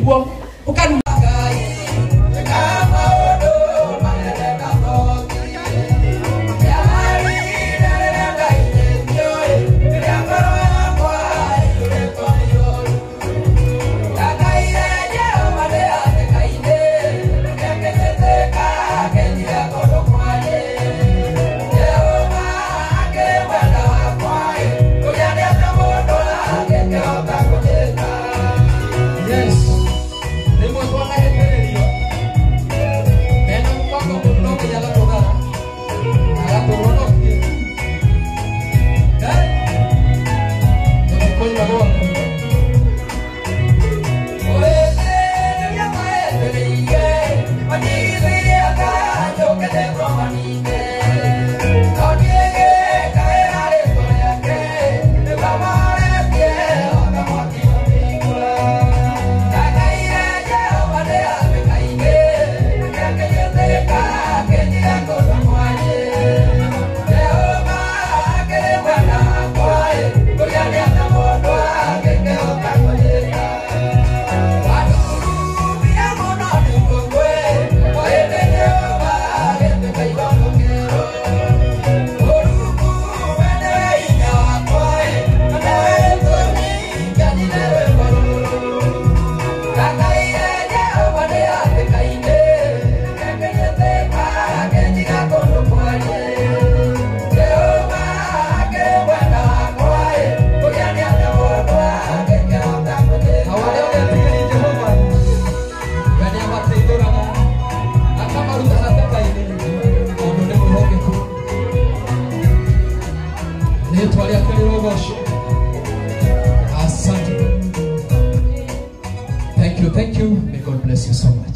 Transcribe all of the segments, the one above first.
kuo ukanu Thank you. May God bless you so much.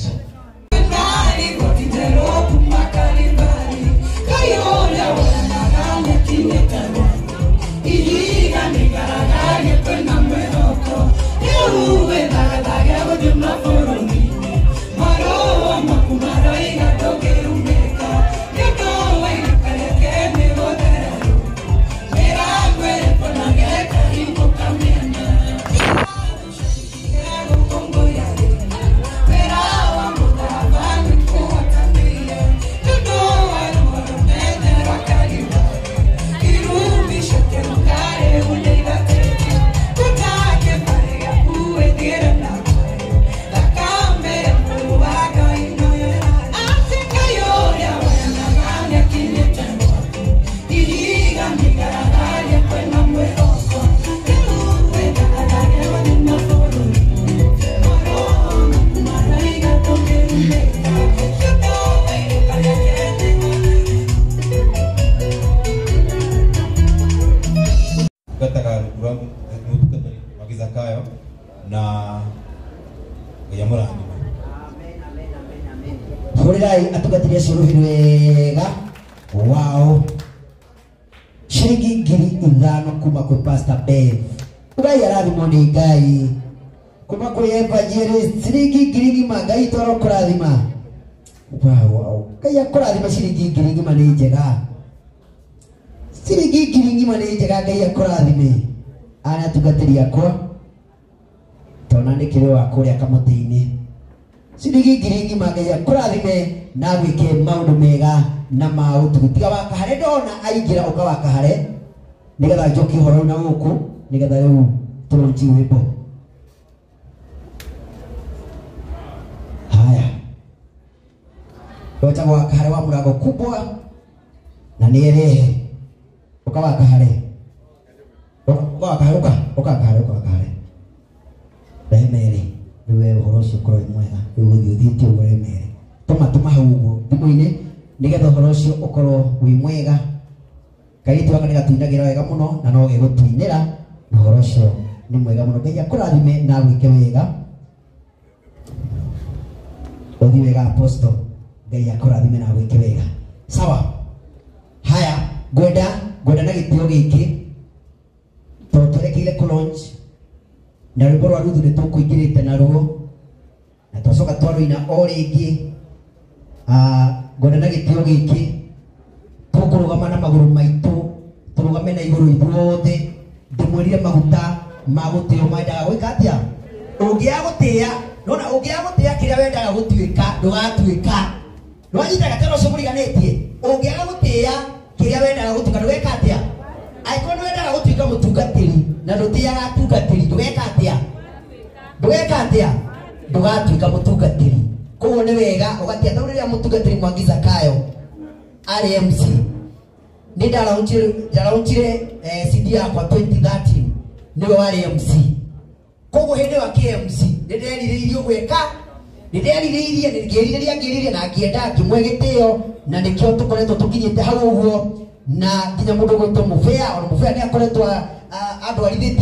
Wow. Shiringi ngiri ithano kuma kwa Pastor Bev. Ugai arathimo ni Ngai. Kuma kwa evangelist shiringi ngiri ngima Ngai toro kurathima. Wow. Ngai akurathima shiringi ngiri ngima ni njega. Shiringi ngiri ngima ni njega Ngai akurathime. Ana tugatiria kwa. Tona ni kire wa kuria kamuti-ini. Shiringi ngiri ngima Ngai akurathime na gwike maundu mega na mautugutiga waka hare ndona aingira ukawaka hare nigetha njoki horo na guku nigetha riu turonji wimbo haya wacha waka hare wa murango kubwa na nierehe ukawaka hare ukawaka hare ukawaka hare Remere niwe horo cukoro mwega uguthi uthiti Remere tuma hau thimo-ini nigetha horo ucio ukorwo wi mwega kairitu waka nigatuinagira wega muno na no gigutuinira na horo ucio ni mwega muno Ngai akurathime na gwike wega uthi wega apostle Ngai akurathime na gwike wega sawa haya gwenda na gitio giki turekeire ku launch na rwimbo rwa Ruthu nitukuingirite naruo na twacoka twaruina o ringi gwenda na gitio giki tukurugama na maguru maitu turugame na iguru ithuothe ndimwirire maguta ma gutio mwendaga gwika atia ungia gutia nona ungiagutia kiria wendaga gutuika ndugatuika nwanyita gatero cumuriganetie ungiagutia kiria wendaga gutuika ndugeka atia aikono wendaga gutuika mutungatiri na ndutiaga tungatiri ndugeka atia ndugatuika mutungatiri koguo ni wega ugatia tauriria mutungatiri Mwangi Zakayo ari MC ni ndaraunchire CD yakwa 2013 niwe wari MC koguo hindi wa KMC ndireririe gweka ndireririe na ngienda ngimwegitio na nikio tukoretwo tukinyite hau uguo na nginya mundu gwitwo mufea ni akoretwo andwarithĩtie